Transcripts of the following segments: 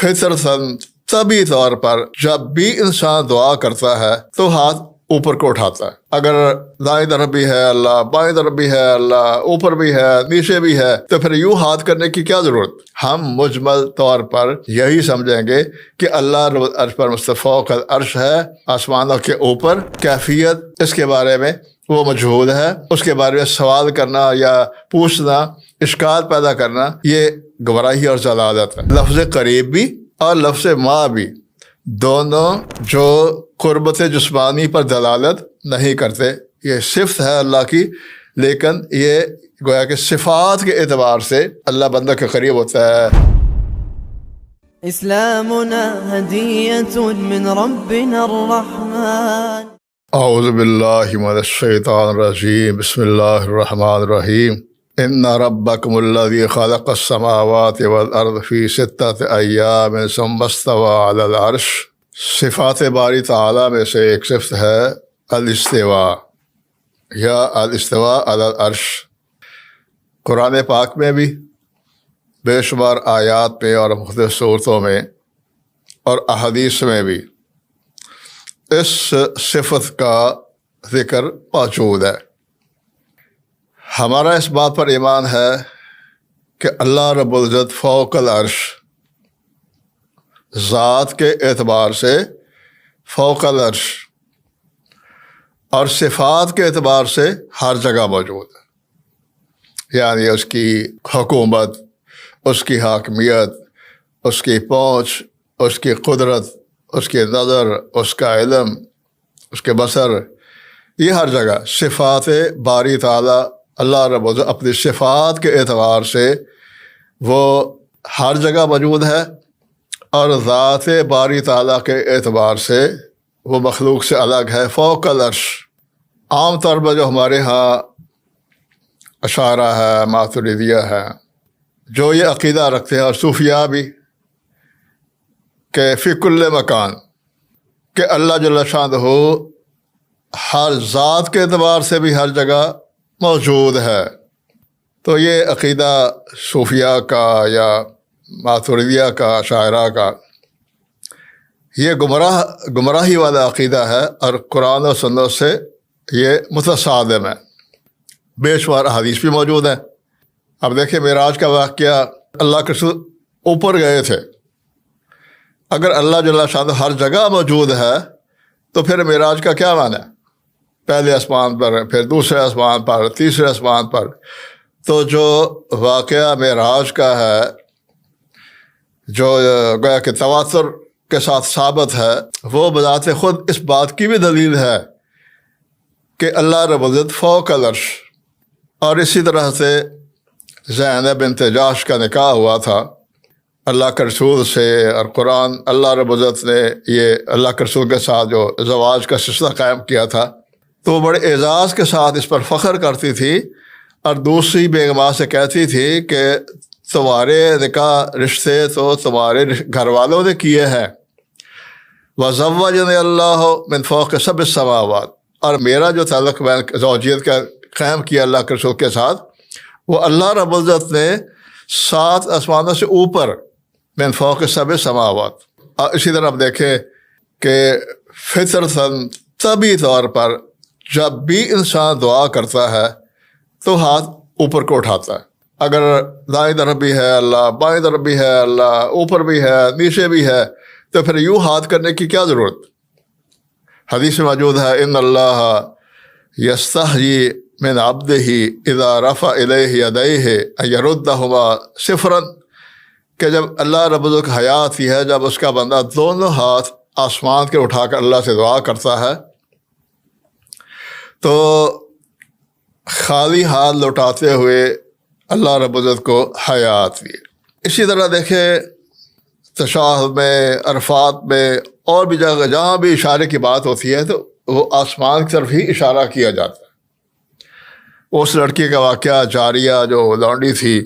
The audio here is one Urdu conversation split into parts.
فطرتاً طبی طور پر جب بھی انسان دعا کرتا ہے تو ہاتھ اوپر کو اٹھاتا ہے. اگر دائیں طرف بھی ہے اللہ، بائیں طرف بھی ہے اللہ، اوپر بھی ہے نیچے بھی ہے، تو پھر یوں ہاتھ کرنے کی کیا ضرورت؟ ہم مجمل طور پر یہی سمجھیں گے کہ اللہ رب العرش پر فوق العرش ہے، آسمانوں کے اوپر. کیفیت اس کے بارے میں وہ مجہول ہے، اس کے بارے میں سوال کرنا یا پوچھنا، اشکال پیدا کرنا، یہ گمراہی اور ضلالت ہے. لفظ قریب بھی اور لفظ ما بھی دونوں جو قربت جسمانی پر دلالت نہیں کرتے. یہ صفت ہے اللہ کی، لیکن یہ گویا کہ صفات کے اعتبار سے اللہ بندہ کے قریب ہوتا ہے. اسلامنا ہدیۃ من ربنا الرحمن. اعوذ باللہ من الشیطان الرجیم. بسم اللہ الرحمن الرحیم. ان ربکم الذی خلق السماوات والارض فی ستۃ ایام ثم استوى علی العرش. صفات باری تعالیٰ میں سے ایک صفت ہے الاستواء یا الاستواء علی العرش. قرآن پاک میں بھی بے شمار آیات میں اور مختلف صورتوں میں اور احادیث میں بھی اس صفت کا ذکر موجود ہے. ہمارا اس بات پر ایمان ہے کہ اللہ رب العزت فوق العرش، ذات کے اعتبار سے فوق العرش اور صفات کے اعتبار سے ہر جگہ موجود ہے. یعنی اس کی حکومت، اس کی حاکمیت، اس کی پہنچ، اس کی قدرت، اس کی نظر، اس کا علم، اس کے بصر، یہ ہر جگہ صفات باری تعالیٰ اللہ رب العزت اپنی صفات کے اعتبار سے وہ ہر جگہ موجود ہے، اور ذات باری تعالیٰ کے اعتبار سے وہ مخلوق سے الگ ہے، فوق العرش. عام طور پر جو ہمارے ہاں اشاعرہ ہے، ماتریدیہ ہے، جو یہ عقیدہ رکھتے ہیں، اور صوفیاء بھی، کہ فی کل مکان، کہ اللہ جل شانہ ہر ذات کے اعتبار سے بھی ہر جگہ موجود ہے. تو یہ عقیدہ صوفیاء کا یا ماتریدیہ کا، شاعرہ کا، یہ گمراہی والا عقیدہ ہے، اور قرآن و سنت سے یہ متصادم ہے. بے شمار احادیث بھی موجود ہیں. اب دیکھیں معراج کا واقعہ، اللہ کے رسول اوپر گئے تھے. اگر اللہ جل شانہ ہر جگہ موجود ہے تو پھر معراج کا کیا معنی ہے؟ پہلے آسمان پر، پھر دوسرے آسمان پر، تیسرے آسمان پر. تو جو واقعہ معراج کا ہے، جو گویا کہ تواتر کے ساتھ ثابت ہے، وہ بذات خود اس بات کی بھی دلیل ہے کہ اللہ رب العزت فوق العرش. اور اسی طرح سے زینب بنت جحش کا نکاح ہوا تھا اللہ کے رسول سے، اور قرآن اللہ رب العزت نے یہ اللہ کے رسول کے ساتھ جو زواج کا سلسلہ قائم کیا تھا، تو وہ بڑے اعزاز کے ساتھ اس پر فخر کرتی تھی، اور دوسری بیگمات سے کہتی تھی کہ تمہارے نکاح رشتے تو تمہارے گھر والوں نے کیے ہیں. وَزَوَّجَنِي اللَّهُ مِن فَوْقِ سَبْعِ السَّمَاوَاتِ. اور میرا جو تعلق میں زوجیت کا قائم کیا اللہ کے رسول کے ساتھ، وہ اللہ رب العزت نے 7 آسمانوں سے اوپر، من فوق سبع سماوات. اور اسی طرح آپ دیکھیں کہ فطرتاً طبی طور پر جب بھی انسان دعا کرتا ہے تو ہاتھ اوپر کو اٹھاتا ہے. اگر دائیں طرف بھی ہے اللہ، بائیں طرف بھی ہے اللہ، اوپر بھی ہے نیچے بھی ہے، تو پھر یوں ہاتھ کرنے کی کیا ضرورت؟ حدیث میں موجود ہے، ان اللہ یستحیی من عبدہ اذا رفع الیہ یدیہ ان یردہما صفرا. کہ جب اللہ رب العزت کی حیا آتی ہے جب اس کا بندہ دونوں ہاتھ آسمان کے اٹھا کر اللہ سے دعا کرتا ہے، تو خالی ہاتھ لوٹاتے ہوئے اللہ رب العزت کو حیا آتی ہے. اسی طرح دیکھیں تشہد میں، عرفات میں، اور بھی جگہ جہاں بھی اشارے کی بات ہوتی ہے تو وہ آسمان کی طرف ہی اشارہ کیا جاتا ہے. اس لڑکی کا واقعہ، جاریہ جو لونڈی تھی،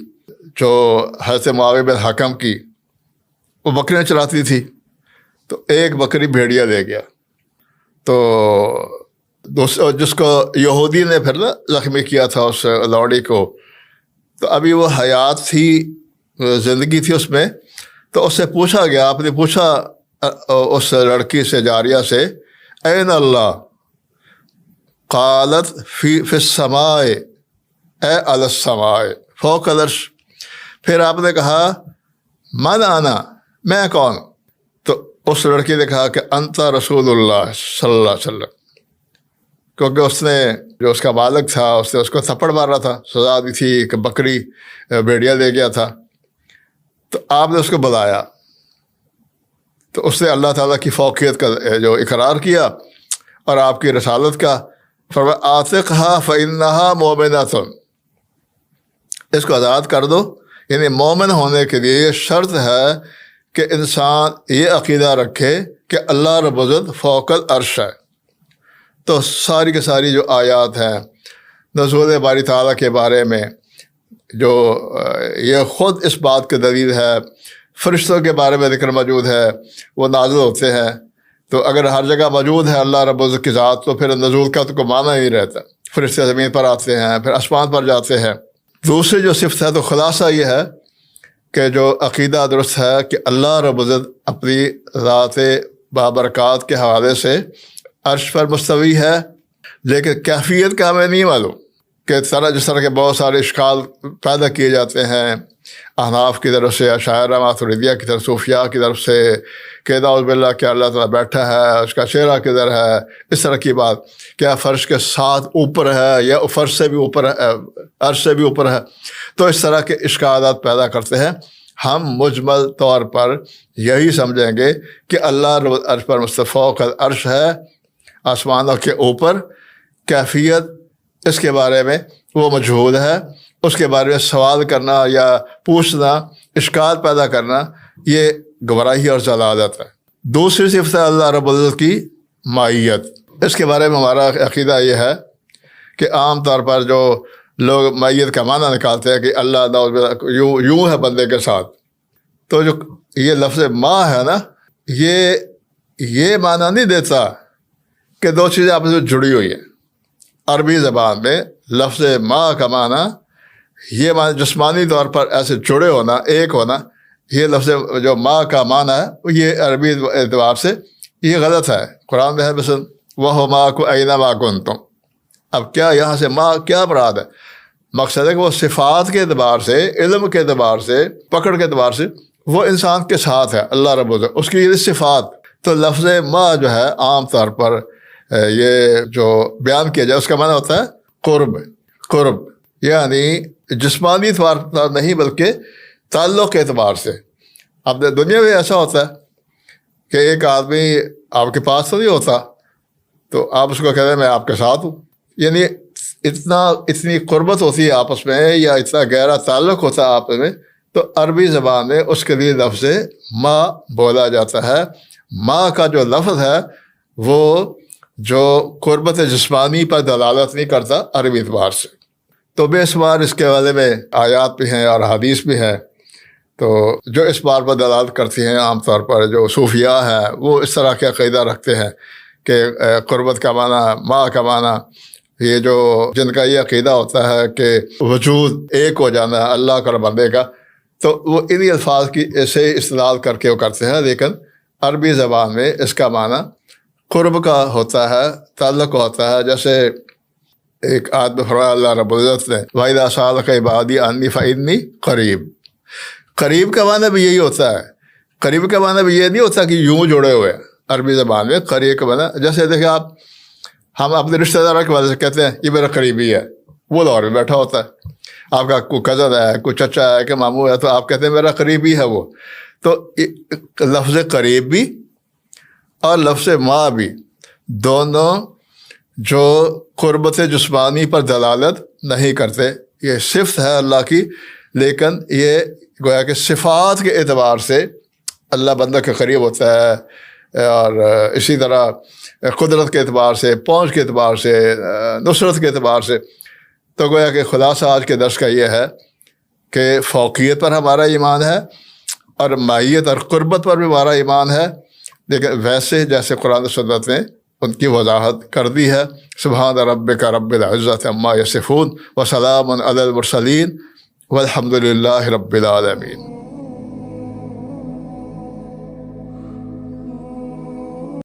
جو حضرت معاویہ بن حکم کی، وہ بکریاں چلاتی تھی، تو ایک بکری بھیڑیا لے گیا، تو جس کو یہودی نے پھر زخمی کیا تھا اس لوڑی کو، تو ابھی وہ حیات تھی، زندگی تھی اس میں، تو اس سے پوچھا گیا، آپ نے پوچھا اس لڑکی سے، جاریہ سے، این اللہ؟ قالت فی السماء، اے علی السماء، فوق العرش۔ پھر آپ نے کہا من انا، میں کون؟ تو اس لڑکی نے کہا کہ انت رسول اللہ صلی اللہ علیہ وسلم، کیونکہ اس نے جو اس کا مالک تھا اس نے اس کو تھپڑ مارا تھا، سزا دی تھی کہ بکری بھیڑیا لے گیا تھا، تو آپ نے اس کو بلایا، تو اس نے اللہ تعالیٰ کی فوقیت کا جو اقرار کیا اور آپ کی رسالت کا، فرمایا آتقھا فإنھا مؤمنۃ، اس کو آزاد کر دو۔ یعنی مومن ہونے کے لیے یہ شرط ہے کہ انسان یہ عقیدہ رکھے کہ اللہ رب العزت فوق العرش ہے۔ تو ساری کی ساری جو آیات ہیں نزول باری تعالیٰ کے بارے میں، جو یہ خود اس بات کی دلیل ہے، فرشتوں کے بارے میں ذکر موجود ہے، وہ نازل ہوتے ہیں، تو اگر ہر جگہ موجود ہے اللہ رب العزت کی ذات، تو پھر نزول کا تو کوئی معنی ہی رہتا۔ فرشتے زمین پر آتے ہیں، پھر آسمان پر جاتے ہیں۔ دوسری جو صفت ہے، تو خلاصہ یہ ہے کہ جو عقیدہ درست ہے کہ اللہ رب العزت اپنی ذات بابرکات کے حوالے سے عرش پر مستوی ہے، لیکن کیفیت کا ہمیں نہیں معلوم، کہ جس طرح کے بہت سارے اشکال پیدا کیے جاتے ہیں احناف کی طرف سے، اشاعرہ ماتریدیہ کی طرف، صوفیاء کی طرف سے، کہ نعوذ باللہ کہ اللہ تعالیٰ بیٹھا ہے، اس کا چہرہ کدھر ہے، اس طرح کی بات، کیا فرش کے ساتھ اوپر ہے یا فرش سے بھی اوپر ہے، عرش سے بھی اوپر ہے، تو اس طرح کے اشکالات پیدا کرتے ہیں۔ ہم مجمل طور پر یہی سمجھیں گے کہ اللہ رب العرش پر فوق العرش ہے، آسمانوں کے اوپر، کیفیت اس کے بارے میں وہ مجہول ہے، اس کے بارے میں سوال کرنا یا پوچھنا، اشکال پیدا کرنا، یہ گمراہی اور ضلالت ہے۔ دوسری صفت ہے اللہ رب العزت کی مائیت۔ اس کے بارے میں ہمارا عقیدہ یہ ہے کہ عام طور پر جو لوگ مائیت کا معنی نکالتے ہیں کہ اللہ یوں ہے بندے کے ساتھ، تو جو یہ لفظ ماں ہے نا، یہ معنی نہیں دیتا کہ دو چیزیں آپس میں جڑی ہوئی ہیں۔ عربی زبان میں لفظ ماں کا معنی یہ معنی جسمانی طور پر ایسے جڑے ہونا، ایک ہونا، یہ لفظ جو ماں کا معنی ہے یہ عربی اعتبار سے یہ غلط ہے۔ قرآن میں ہے مثلا وہ ماں کو اینا ماں کنتم، اب کیا یہاں سے ماں کیا مراد ہے؟ مقصد ہے کہ وہ صفات کے اعتبار سے، علم کے اعتبار سے، پکڑ کے اعتبار سے وہ انسان کے ساتھ ہے اللہ رب العزت، اس کی یہ صفات۔ تو لفظ ماں جو ہے عام طور پر یہ جو بیان کیا جائے اس کا معنی ہوتا ہے قرب، یعنی جسمانی اعتبار پر نہیں بلکہ تعلق کے اعتبار سے۔ اب دنیا میں ایسا ہوتا ہے کہ ایک آدمی آپ کے پاس تو نہیں ہوتا، تو آپ اس کو کہتے ہیں میں آپ کے ساتھ ہوں، یعنی اتنی قربت ہوتی ہے آپس میں، یا اتنا گہرا تعلق ہوتا ہے آپس میں، تو عربی زبان میں اس کے لیے لفظ ماں بولا جاتا ہے۔ ماں کا جو لفظ ہے وہ جو قربت جسمانی پر دلالت نہیں کرتا عربی اعتبار سے۔ تو بے شمار اس کے بارے میں آیات بھی ہیں اور حدیث بھی ہیں، تو جو اس بات پر دلالت کرتی ہیں۔ عام طور پر جو صوفیاء ہیں وہ اس طرح کے عقیدہ رکھتے ہیں کہ قربت کا معنی، ماں کا معنی، یہ جو جن کا یہ عقیدہ ہوتا ہے کہ وجود ایک ہو جانا ہے اللہ کا اور بندے کا، تو وہ انہی الفاظ کی ایسے استدلال کر کے وہ کرتے ہیں، لیکن عربی زبان میں اس کا معنی قرب کا ہوتا ہے، تعلق ہوتا ہے۔ جیسے ایک آدمی فرمایا اللہ رب العزت نے وَإِذَا سَأَلَكَ عِبَادِي عَنِّي فَإِنِّي قریب، قریب کا معنی بھی یہی ہوتا ہے۔ قریب کا معنی بھی یہ نہیں ہوتا کہ یوں جڑے ہوئے، عربی زبان میں قریب کا معنی، جیسے دیکھیں آپ، ہم اپنے رشتہ داروں کے وجہ سے کہتے ہیں یہ میرا قریبی ہے، وہ لاہور میں بیٹھا ہوتا ہے، آپ کا کوئی کزن ہے، کوئی چچا ہے، کہ ماموں ہے، تو آپ کہتے ہیں میرا قریبی ہے وہ۔ تو لفظ قریب بھی اور لفظ ماں بھی دونوں جو قربت جسمانی پر دلالت نہیں کرتے، یہ صفت ہے اللہ کی، لیکن یہ گویا کہ صفات کے اعتبار سے اللہ بندہ کے قریب ہوتا ہے، اور اسی طرح قدرت کے اعتبار سے، پہنچ کے اعتبار سے، نصرت کے اعتبار سے۔ تو گویا کہ خلاصہ آج کے درس کا یہ ہے کہ فوقیت پر ہمارا ایمان ہے اور ماہیت اور قربت پر بھی ہمارا ایمان ہے، لیکن ویسے جیسے قرآن و سنت نے ان کی وضاحت کر دی ہے۔ سبحان ربک رب العزت عما یصفون وسلام علی المرسلین والحمد للہ رب العالمین۔